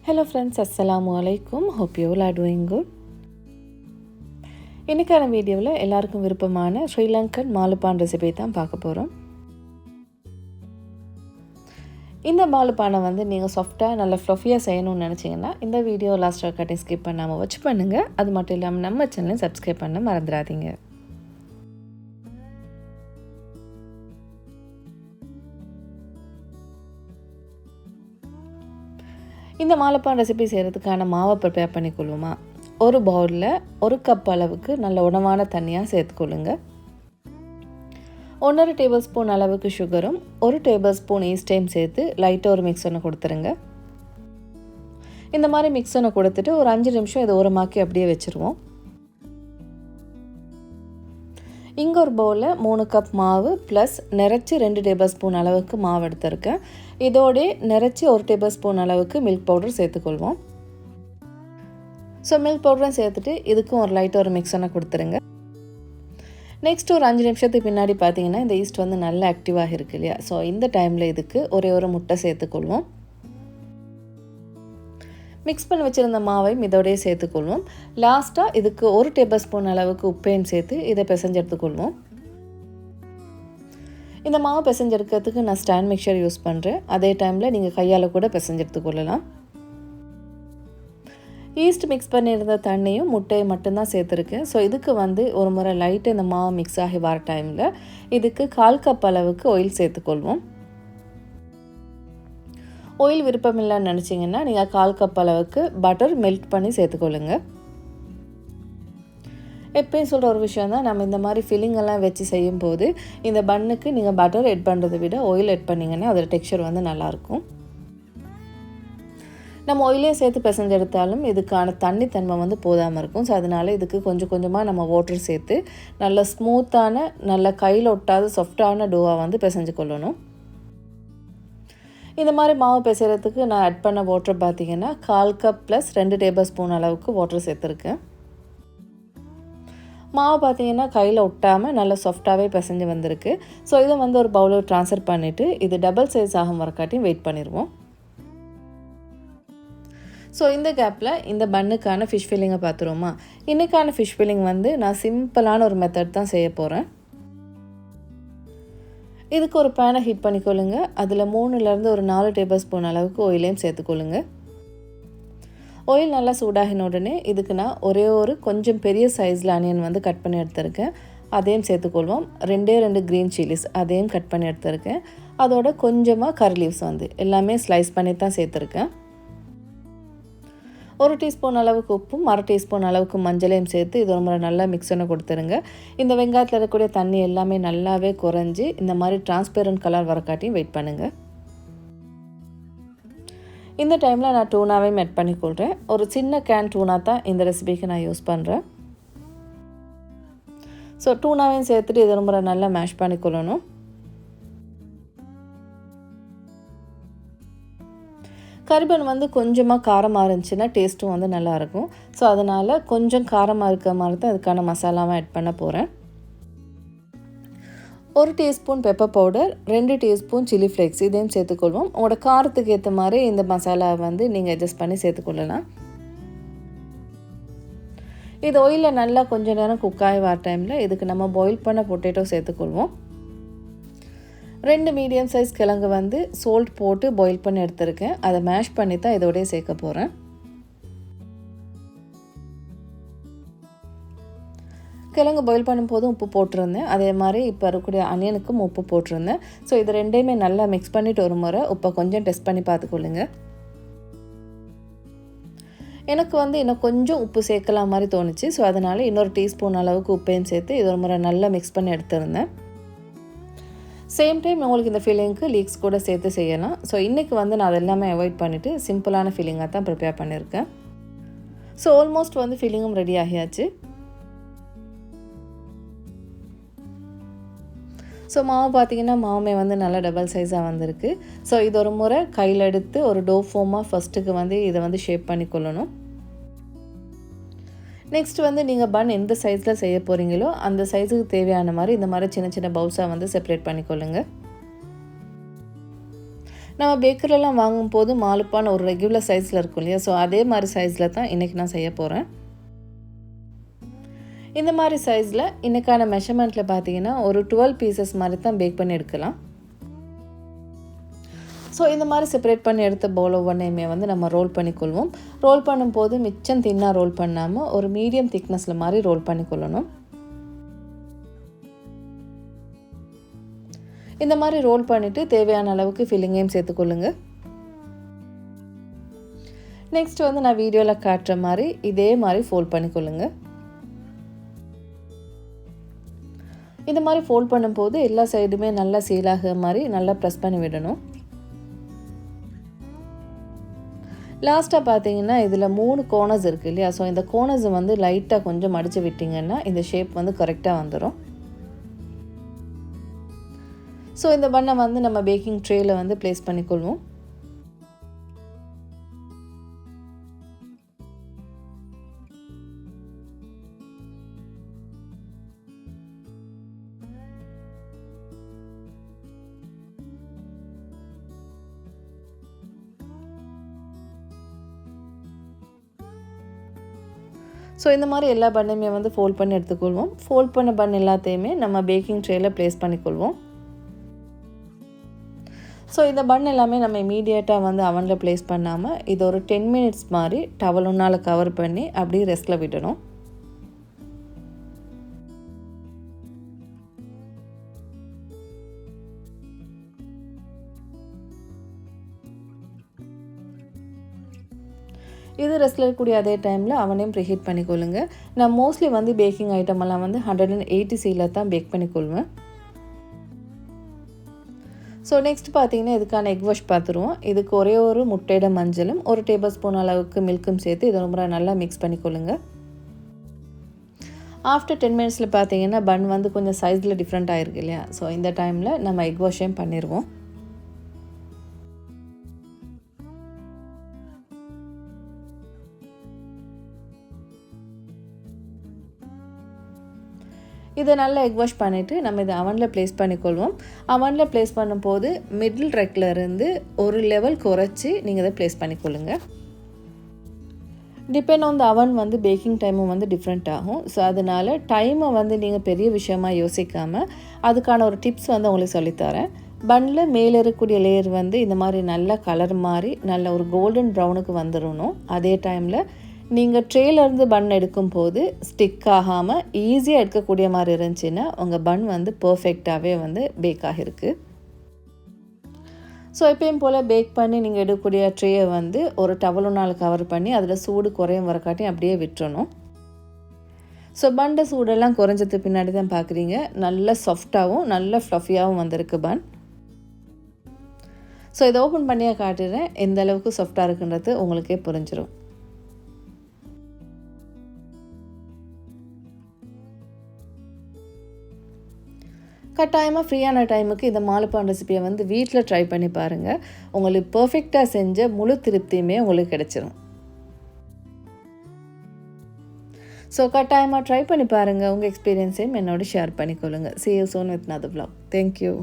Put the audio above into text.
Hello friends, Assalamu alaikum. Hope you all are doing good. இன்னைக்கான வீடியோவில் எல்லாருக்கும் விருப்பமான ஸ்ரீலங்கன் மாலுப்பான் ரெசிபி தான் பார்க்க போகிறோம். இந்த மாலுப்பானை நீங்கள் சாஃப்டாக நல்ல ஃப்ளஃபியாக செய்யணும்னு நினச்சிங்கன்னா இந்த வீடியோ லாஸ்ட்டாக கட்டி ஸ்கிப் பண்ணாமல் வச்சு பண்ணுங்கள். அது மட்டும் இல்லாமல் நம்ம சேனலையும் சப்ஸ்கிரைப் பண்ண மறந்துடாதீங்க. இந்த மாலுப்பான் ரெசிபி செய்கிறதுக்கான மாவை ப்ரிப்பேர் பண்ணிக்கொள்வோமா. ஒரு பவுலில் 1 கப் அளவுக்கு நல்ல உணவான தண்ணியாக சேர்த்துக்கொள்ளுங்க. 1.5 டேபிள் ஸ்பூன் அளவுக்கு சுகரும் 1 டேபிள் ஸ்பூன் ஈஸ்டையும் சேர்த்து லைட்டாக ஒரு மிக்ஸ் ஒன்று கொடுத்துருங்க. இந்த மாதிரி மிக்ஸ் ஒன்று கொடுத்துட்டு ஒரு 5 நிமிஷம் இதை ஓரமாக்கி அப்படியே வச்சுருவோம். இங்கே ஒரு பவுலில் 3 கப் மாவு ப்ளஸ் நிறச்சி 2 டேபிள் ஸ்பூன் அளவுக்கு மாவு எடுத்துருக்கேன். இதோட நிறச்சி 1 டேபிள் ஸ்பூன் அளவுக்கு மில்க் பவுடர் சேர்த்துக்கொள்வோம். ஸோ மில்க் பவுடரும் சேர்த்துட்டு இதுக்கும் ஒரு லைட்டாக ஒரு மிக்ஸ் ஒன்று கொடுத்துருங்க. நெக்ஸ்ட் ஒரு 5 நிமிஷத்துக்கு பின்னாடி பார்த்தீங்கன்னா இந்த ஈஸ்ட் நல்லா ஆக்டிவாக இருக்கு இல்லையா. ஸோ இந்த டைமில் இதுக்கு ஒரே ஒரு முட்டை சேர்த்துக்கொள்வோம். மிக்ஸ் பண்ணி வச்சுருந்த மாவையும் இதோடய சேர்த்துக்கொள்வோம். லாஸ்ட்டாக இதுக்கு 1 டேபிள் ஸ்பூன் அளவுக்கு உப்பையும் சேர்த்து இதை பிசைஞ்சு எடுத்துக்கொள்வோம். இந்த மாவு பிசைஞ்செடுக்கிறதுக்கு நான் ஸ்டாண்ட் மிக்சர் யூஸ் பண்ணுறேன். அதே டைமில் நீங்கள் கையால் கூட பிசைஞ்சு எடுத்துக்கொள்ளலாம். ஈஸ்ட் மிக்ஸ் பண்ணியிருந்த தண்ணியும் முட்டையும் மட்டும்தான் சேர்த்துருக்கேன். ஸோ இதுக்கு ஒரு முறை லைட்டாக இந்த மாவு மிக்ஸ் ஆகி வர டைமில் இதுக்கு 1/4 கப் அளவுக்கு ஆயில் சேர்த்துக்கொள்வோம். ஆயில் விருப்பம் இல்லைன்னு நினச்சிங்கன்னா நீங்கள் 1/4 கப் அளவுக்கு பட்டர் மெல்ட் பண்ணி சேர்த்துக்கொள்ளுங்க. எப்பயும் சொல்கிற ஒரு விஷயம் தான், நம்ம இந்த மாதிரி ஃபில்லிங்கெல்லாம் வச்சு செய்யும்போது இந்த பன்னுக்கு நீங்கள் பட்டர் எட் பண்ணுறதை விட ஆயில் எட் பண்ணிங்கன்னா அதோட டெக்ஸ்சர் நல்லாயிருக்கும். நம்ம ஆயிலே சேர்த்து பிசைஞ்சு எடுத்தாலும் இதுக்கான தண்ணித்தன்மை போதாமல் இருக்கும். ஸோ அதனால் இதுக்கு கொஞ்சம் கொஞ்சமாக நம்ம வாட்டர் சேர்த்து நல்ல ஸ்மூத்தான நல்ல கையில் ஒட்டாத சாஃப்டான டோவாக பிசைஞ்சு கொள்ளணும். இந்த மாதிரி மாவு பிசைகிறதுக்கு நான் ஆட் பண்ண வாட்டர் பார்த்திங்கன்னா 1/4 கப் ப்ளஸ் 2 டேபிள் ஸ்பூன் அளவுக்கு வாட்டர் சேர்த்துருக்கேன். மாவு பார்த்திங்கன்னா கையில் ஒட்டாமல் நல்லா சாஃப்டாகவே பிசைஞ்சு வந்திருக்கு. ஸோ இதை ஒரு பவுலில் ட்ரான்ஸ்ஃபர் பண்ணிவிட்டு இது டபுள் சைஸ் ஆகும் வரக்காட்டியும் வெயிட் பண்ணிடுவோம். ஸோ இந்த கேப்பில் இந்த பன்னுக்கான ஃபிஷ் ஃபில்லிங்கை பார்த்துருவோமா. இன்றைக்கான ஃபிஷ் ஃபில்லிங் நான் சிம்பிளான ஒரு மெத்தட் தான் செய்ய போகிறேன். இதுக்கு ஒரு பேனை ஹீட் பண்ணிக்கொள்ளுங்க. அதில் 3லேருந்து ஒரு 4 டேபிள் ஸ்பூன் அளவுக்கு ஆயிலையும் சேர்த்துக்கொள்ளுங்க. ஆயில் நல்லா சூடாகின உடனே இதுக்கு நான் ஒரே ஒரு கொஞ்சம் பெரிய சைஸில் அனியன் கட் பண்ணி எடுத்துருக்கேன். அதையும் சேர்த்துக்கொள்வோம். 2 க்ரீன் சில்லிஸ் அதையும் கட் பண்ணி எடுத்துருக்கேன். அதோட கொஞ்சமாக கரி லீவ்ஸ் எல்லாமே ஸ்லைஸ் பண்ணி தான் சேர்த்துருக்கேன். 1 டீஸ்பூன் அளவுக்கு உப்பும் 1/2 டீஸ்பூன் அளவுக்கு மஞ்சளையும் சேர்த்து இது ஒரு முறை நல்லா மிக்ஸ் பண்ணி கொடுத்துருங்க. இந்த வெங்காயத்தில் இருக்கக்கூடிய தண்ணி எல்லாமே நல்லாவே குறைஞ்சி இந்த மாதிரி டிரான்ஸ்பேரண்ட் கலர் வரக்காட்டியும் வெயிட் பண்ணுங்கள். இந்த டைமில் நான் டூனாவையும் ஆட் பண்ணிக்கொள்கிறேன். ஒரு சின்ன கேன் டூனா தான் இந்த ரெசிபிக்கு நான் யூஸ் பண்ணுறேன். ஸோ டூனாவையும் சேர்த்துட்டு இது ஒரு முறை நல்லா மேஷ் பண்ணிக்கொள்ளணும். கறிபன் கொஞ்சமாக காரமாக இருந்துச்சுன்னா டேஸ்ட்டும் நல்லாயிருக்கும். ஸோ அதனால் கொஞ்சம் காரமாக இருக்கிற மாதிரி தான் இதுக்கான மசாலாவை ஆட் பண்ண போகிறேன். 1 teaspoon pepper powder, 2 teaspoon chilli flakes இதையும் சேர்த்துக்கொள்வோம். உங்களோட காரத்துக்கு ஏற்ற மாதிரி இந்த மசாலாவை நீங்கள் அட்ஜஸ்ட் பண்ணி சேர்த்துக்கொள்ளலாம். இது ஆயிலில் நல்லா கொஞ்சம் நேரம் குக்காகி வர டைமில் இதுக்கு நம்ம பாயில் பண்ண பொட்டேட்டோ சேர்த்துக்கொள்வோம். 2 மீடியம் சைஸ் கிழங்கு சோல்ட் போட்டு பாயில் பண்ணி எடுத்துருக்கேன். அதை மேஷ் பண்ணி தான் இதோடய சேர்க்க போகிறேன். கிழங்கு பாயில் பண்ணும்போதும் உப்பு போட்டிருந்தேன். அதே மாதிரி இப்போ இருக்கக்கூடிய அனியனுக்கும் உப்பு போட்டிருந்தேன். ஸோ இது ரெண்டையுமே நல்லா மிக்ஸ் பண்ணிவிட்டு ஒரு முறை உப்பை கொஞ்சம் டெஸ்ட் பண்ணி பார்த்துக்கொள்ளுங்க. எனக்கு இன்னும் கொஞ்சம் உப்பு சேர்க்கலாம் மாதிரி தோணுச்சு. ஸோ அதனால் இன்னொரு டீஸ்பூன் அளவுக்கு உப்பையும் சேர்த்து இது ஒரு முறை நல்லா மிக்ஸ் பண்ணி எடுத்துருந்தேன். சேம் டைம் உங்களுக்கு இந்த ஃபில்லிங்க்கு லீக்ஸ் கூட சேர்த்து செய்யலாம். ஸோ இன்றைக்கி நான் அதெல்லாமே அவாய்ட் பண்ணிவிட்டு சிம்பிளான ஃபில்லிங்காக தான் ப்ரிப்பேர் பண்ணியிருக்கேன். ஸோ ஆல்மோஸ்ட் ஃபில்லிங்கும் ரெடி ஆகியாச்சு. ஸோ மாவு பார்த்திங்கன்னா மாவுமே நல்லா டபுள் சைஸாக வந்திருக்கு. ஸோ இது ஒரு முறை கையில் எடுத்து ஒரு டோ ஃபார்மாக ஃபஸ்ட்டுக்கு இதை ஷேப் பண்ணிக்கொள்ளணும். நெக்ஸ்ட் நீங்கள் பன் எந்த சைஸில் செய்ய போகிறீங்களோ அந்த சைஸுக்கு தேவையான மாதிரி இந்த மாதிரி சின்ன சின்ன பவுல்ஸாக செப்பரேட் பண்ணிக்கொள்ளுங்க. நம்ம பேக்கரிலாம் வாங்கும்போது மாலுப்பான் ஒரு ரெகுலர் சைஸில் இருக்கும் இல்லையா, ஸோ அதே மாதிரி சைஸில் தான் இன்றைக்கி நான் செய்ய போகிறேன். இந்த மாதிரி சைஸில் இன்றைக்கான மெஷர்மெண்ட்டில் பார்த்தீங்கன்னா ஒரு 12 பீசஸ் மாதிரி தான் பேக் பண்ணி எடுக்கலாம். ஸோ இந்த மாதிரி செப்பரேட் பண்ணி எடுத்த பவுல் ஒவ்வொன்றையுமே வந்து நம்ம ரோல் பண்ணிக்கொள்வோம். ரோல் பண்ணும்போது மிச்சம் தின்னாக ரோல் பண்ணாமல் ஒரு மீடியம் திக்னஸில் மாதிரி ரோல் பண்ணிக்கொள்ளணும். இந்த மாதிரி ரோல் பண்ணிவிட்டு தேவையான அளவுக்கு ஃபில்லிங்கையும் சேர்த்துக்கொள்ளுங்க. நெக்ஸ்ட் வந்து நான் வீடியோவில் காட்டுற மாதிரி இதே மாதிரி ஃபோல்ட் பண்ணிக்கொள்ளுங்க. இந்த மாதிரி ஃபோல்ட் பண்ணும்போது எல்லா சைடுமே நல்லா சீலாகிற மாதிரி நல்லா ப்ரெஸ் பண்ணி விடணும். லாஸ்ட்டாக பார்த்தீங்கன்னா இதில் 3 கோர்னர்ஸ் இருக்குது இல்லையா, ஸோ இந்த கோர்னர்ஸை வந்து லைட்டாக கொஞ்சம் மடித்து விட்டிங்கன்னா இந்த ஷேப் வந்து கரெக்டாக வந்துடும். ஸோ இந்த பண்ணை வந்து நம்ம பேக்கிங் ட்ரேயில் வந்து ப்ளேஸ் பண்ணிக்கொள்வோம். ஸோ இந்த மாதிரி எல்லா பண்ணையுமே வந்து ஃபோல்ட் பண்ணி எடுத்துக்கொள்வோம். ஃபோல்ட் பண்ண பன் எல்லாத்தையுமே நம்ம பேக்கிங் ட்ரேயில் ப்ளேஸ் பண்ணிக்கொள்வோம். ஸோ இந்த பன் எல்லாமே நம்ம இமீடியட்டாக வந்து அவனில் ப்ளேஸ் பண்ணாமல் இது ஒரு 10 மினிட்ஸ் மாதிரி டவல் ஒன்றால் கவர் பண்ணி அப்படியே ரெஸ்ட்டில் விடணும். இது ரெஸ்ட்டில் இருக்கக்கூடிய அதே டைமில் அவனையும் ப்ரீஹீட் பண்ணிக்கொள்ளுங்க. நான் மோஸ்ட்லி வந்து பேக்கிங் ஐட்டமெல்லாம் வந்து 180°ல தான் பேக் பண்ணிக்கொள்வேன். ஸோ நெக்ஸ்ட் பார்த்தீங்கன்னா இதுக்கான எக் வாஷ் பார்த்துருவோம். இதுக்கு ஒரே ஒரு முட்டையோட மஞ்சளும் 1 டேபிள் ஸ்பூன் அளவுக்கு மில்க்கும் சேர்த்து இதை ரொம்ப நல்லா மிக்ஸ் பண்ணிக்கொள்ளுங்க. ஆஃப்டர் 10 மினிட்ஸில் பார்த்தீங்கன்னா பன் வந்து கொஞ்சம் சைஸில் டிஃப்ரெண்ட் ஆகிருக்கு இல்லையா, ஸோ இந்த டைமில் நம்ம எக் வாஷையும் பண்ணிடுவோம். இதை நல்லா எக் வாஷ் பண்ணிவிட்டு நம்ம இதை அவனில் ப்ளேஸ் பண்ணிக்கொள்வோம். அவனில் ப்ளேஸ் பண்ணும்போது மிடில் ரெக்லேருந்து ஒரு லெவல் குறைச்சி நீங்கள் இதை ப்ளேஸ் பண்ணிக்கொள்ளுங்க. டிபெண்ட் ஆன் த அவன் வந்து பேக்கிங் டைமும் வந்து டிஃப்ரெண்ட் ஆகும். ஸோ அதனால் டைமை வந்து நீங்கள் பெரிய விஷயமாக யோசிக்காமல் அதுக்கான ஒரு டிப்ஸ் வந்து உங்களுக்கு சொல்லித்தரேன். பன்னில் மேலே இருக்கக்கூடிய லேயர் வந்து இந்த மாதிரி நல்ல கலர் மாதிரி நல்ல ஒரு கோல்டன் ப்ரௌனுக்கு வந்துடணும். அதே டைமில் நீங்கள் ட்ரேலேருந்து பன் எடுக்கும்போது ஸ்டிக் ஆகாமல் ஈஸியாக எடுக்கக்கூடிய மாதிரி இருந்துச்சுன்னா உங்கள் பன் வந்து பர்ஃபெக்டாகவே வந்து பேக் ஆகிருக்கு. ஸோ எப்பயும் போல் பேக் பண்ணி நீங்கள் எடுக்கக்கூடிய ட்ரேயை வந்து ஒரு டவலுனால் கவர் பண்ணி அதில் சூடு குறையும் வரக்காட்டி அப்படியே விட்டுறணும். ஸோ பன்ட சூடெல்லாம் குறைஞ்சது பின்னாடி தான் பார்க்குறீங்க நல்ல சாஃப்டாகவும் நல்ல ஃப்ளஃபியாகவும் வந்திருக்கு பன். ஸோ இதை ஓப்பன் பண்ணியே காட்டுறேன், எந்த அளவுக்கு சாஃப்டாக இருக்குன்றது உங்களுக்கே புரிஞ்சிடும். கட்டாயமாக ஃப்ரீயான டைமுக்கு இந்த மாலுப்பான் ரெசிபியை வந்து வீட்டில் ட்ரை பண்ணி பாருங்கள். உங்களுக்கு பர்ஃபெக்டாக செஞ்ச முழு திருப்தியுமே உங்களுக்கு கிடைச்சிரும். ஸோ கட்டாயமாக ட்ரை பண்ணி பாருங்கள். உங்கள் எக்ஸ்பீரியன்ஸையும் என்னோட share பண்ணிக்கொள்ளுங்கள். See you soon with another vlog. Thank you.